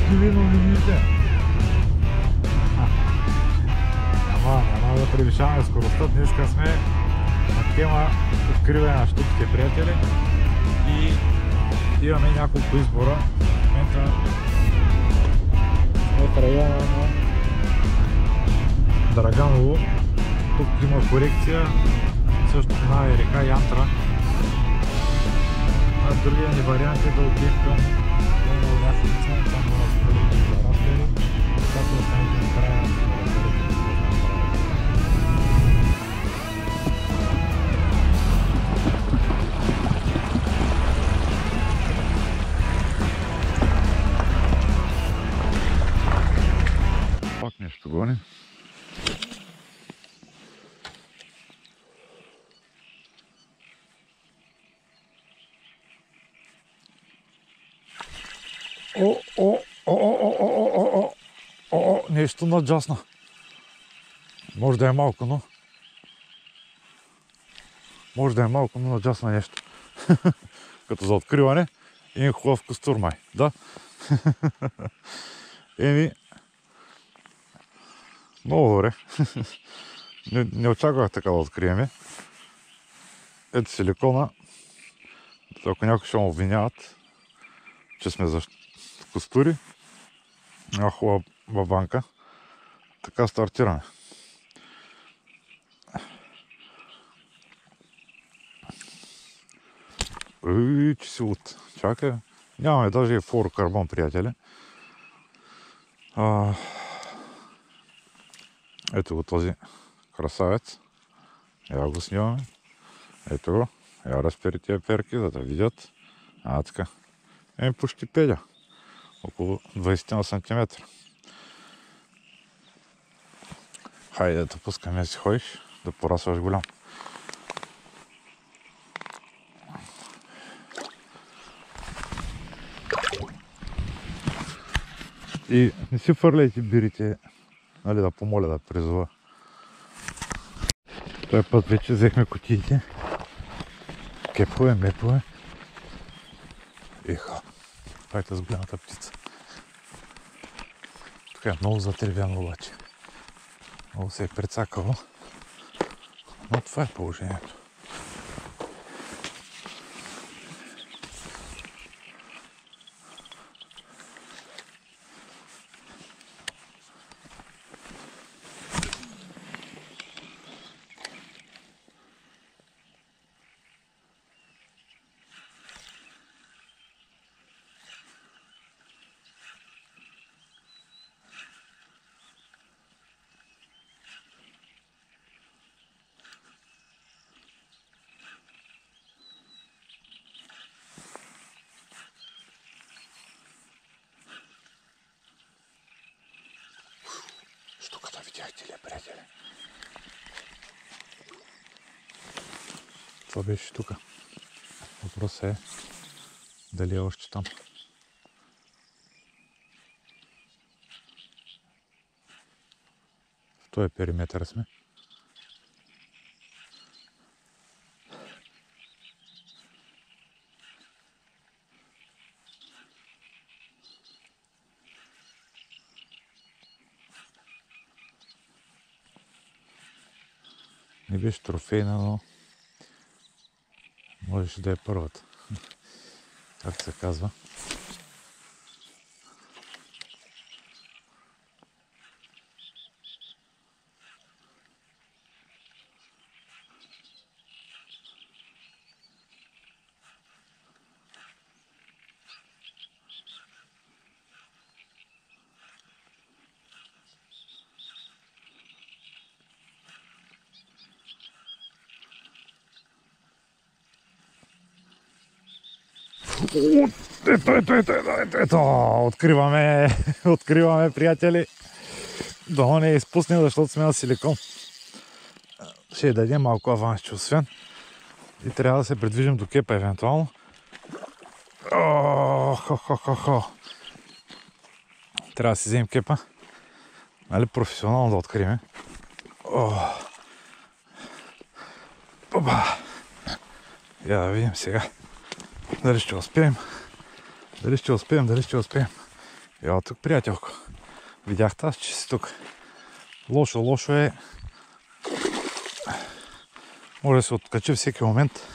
сниви новините. Няма да превишаваме скоростта. Днеска сме на тема откриване на щупите, приятели. И имаме няколко избора. В момента сме в района на Драганово. Тук има корекция. Също минава и река Янтра. А другия ни вариант е да отидем към Лясовица, там да разпределим за разпери, като останете на края на пак нещо гони. Нещо наджасна. Може да е малко, но... наджасна нещо. Като за откриване и хубав костур май. Да? Еми... Много добре. Не очаквах така да откриеме. Ето силикона. Ако някой ще му обвиняват, че сме за костури. Хубава банка. Така стартираме. Че си луд. Чакай. Нямаме даже и флуорокарбон, приятели. Ето го този красавец. Я го снимаме. Ето го. Я разпери тия перки, за да видят. Така. Почти педя. Около 20 см. Хайде да те пускаме да си ходиш, да порасваш голям. И не си фърляйте бирите, нали, да помоля да призова. Той път вече взехме кутиите. Кепове, мепове. Еха, правите с голямата птица. Тук е много затревяно обаче. Много се е прецакало. Но това е положението. Штуката видяхте ли, приятели? Това беше штука. Въпросът е дали е още там. В този периметър сме. Не беше трофейна, но можеше да е първата. Как се казва? Ето, откриваме, приятели. Дано не е изпуснем, защото сме на силикон. Ще дадем малко авансче освен. И трябва да се придвижим до кепа евентуално. Трябва да си вземем кепа. Нали, професионално да открием. Я да видим сега. Дали ще успеем. Ела тук, приятелко. Видяхте аз, че си тук. Лошо е. Може да се откачи всеки момент.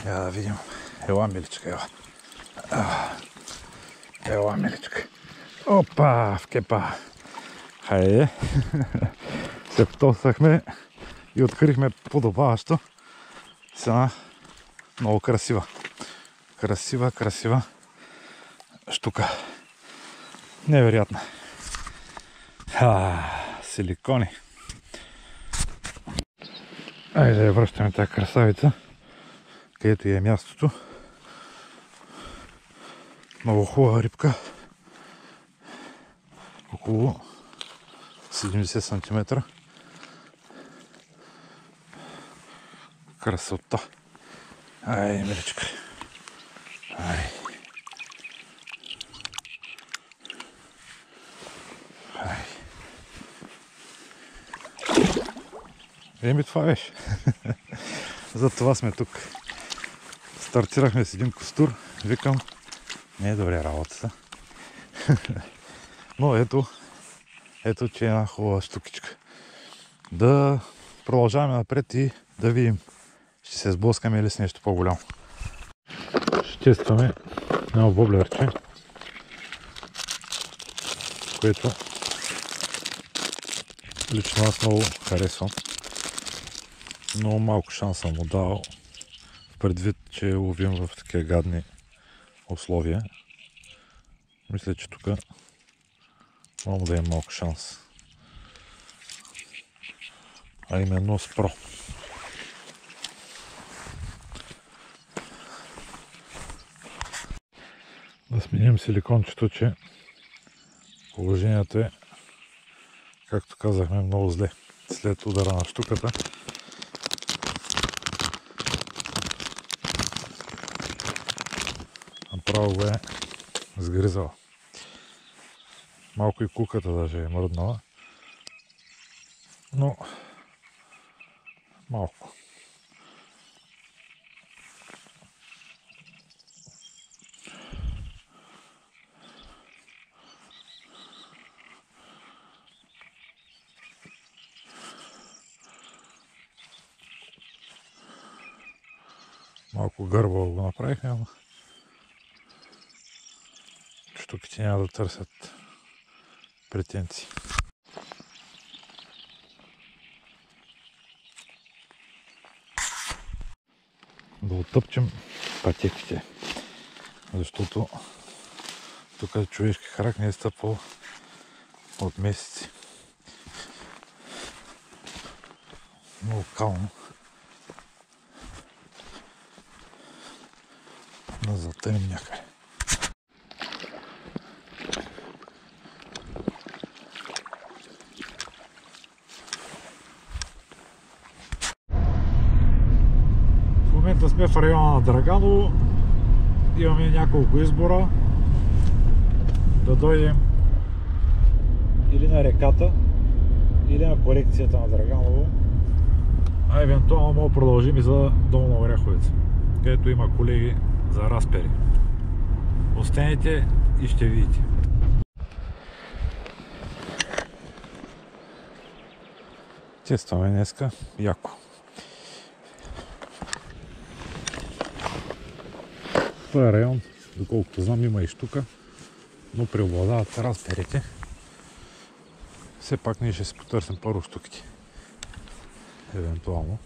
Я да видим. Ела, миличка, ела. Ела, миличка. Опа, в кепа. Хайде. Се потосахме и открихме подобаващо с една много красива. Красива штука. Невероятна. Силикони. Айде да я връщаме тази красавица, където е мястото. Много хубава рибка. Около 70 см. Красота. Ай, миличка. Ай. Еми, това беше. Затова сме тук. Стартирахме с един костур. Викам, не е добре работата. Но ето, че е една хубава штукичка. Да продължаваме напред и да видим, ще се сблъскаме или с нещо по-голямо. Ще тестваме едно воблерче, което лично аз много харесвам. Много малко шанс съм му дал, предвид, че ловим в такива гадни условия. Мисля, че тук мога да има малко шанс. А именно с Про. Да сменим силикончето, че положението е, както казахме, много зле. След удара на штуката направо го е сгризала. Малко и куката даже е мръднала, но малко. Малко гърбаво го направихме, но штуките няма да търсят претенции. Да оттъпчем пътеките, защото тук човешки крак не е стъпвал от месеци. Много кално. Да затънем някъде. В момента сме в района на Драганово. Имаме няколко избора. Да дойдем или на реката, или на корекцията на Драганово. А евентуално мога да продължим и за Долна Оряховица, където има колеги за разпери. Останете и ще видите. Тестваме днеска яко. Това е район, доколкото знам, има и штука, но преобладават разперите. Все пак ние ще си потърсим първо штуките. Евентуално.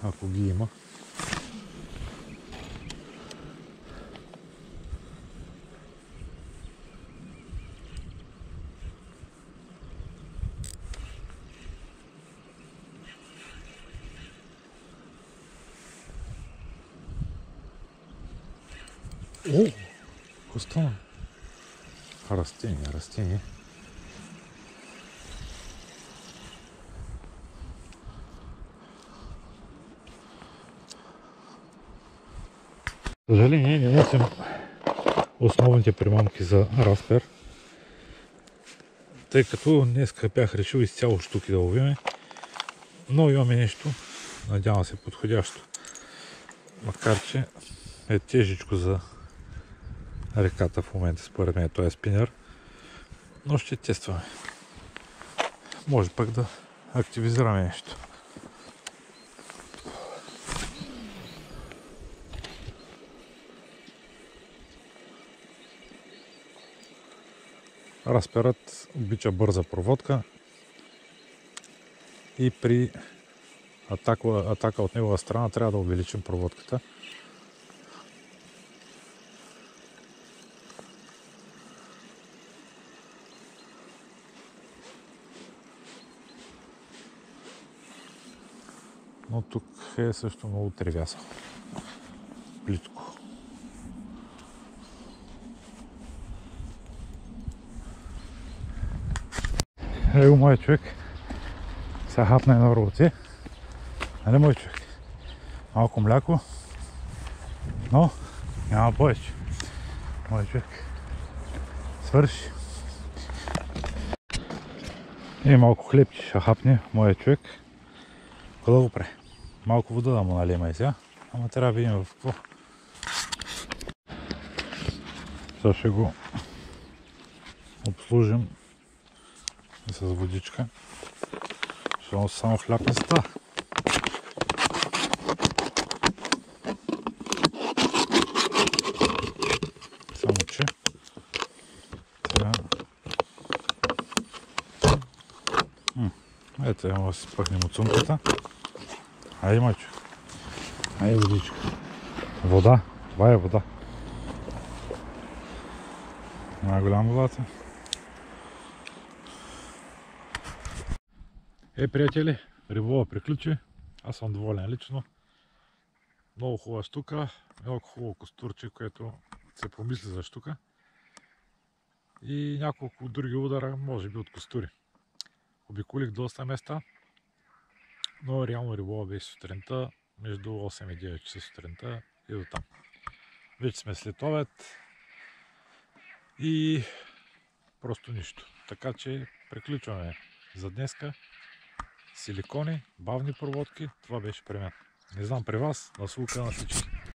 Ако ги има. О! Какво стана? Растение. За съжаление не носим основните примамки за разпер, тъй като днеска бях решил изцяло штуки да ловиме, но имаме нещо, надявам се, подходящо. Макар че е тежичко за реката в момента, според мен той е спинер, но ще тестваме. Може пък да активизираме нещо. Разперът обича бърза проводка и при атака от негова страна трябва да увеличим проводката. Но тук е също много тревясо. Плитко. Его, мой човек. Сега хапна едно роце. Нали, мой човек? Малко мляко. Но няма повече. Мой човек. Свърши. И малко хлебче ще хапне моя човек. Какво да го прави? Малко вода да му налиема и сега. Ама трябва да видим в какво. Сега ще го обслужим с водичка. Защото само хляб не става. Само че сега... Ето, има да си спъхнем от сумката. Айде, мачо. Айде, водичка. Вода. Това е вода. Няма голяма водата. Приятели, риболова приключи. Аз съм доволен лично. Много хубава штука. Много хубаво костурче, което се помисли за штука. И няколко други удара, може би от костури. Обиколих доста места, но реално риболова беше сутринта, между 8 и 9 часа сутринта и до там. Вече сме след обед и просто нищо. Така че приключваме за днеска. Силикони, бавни проводки, това беше при мен. Не знам при вас, на слука на всички.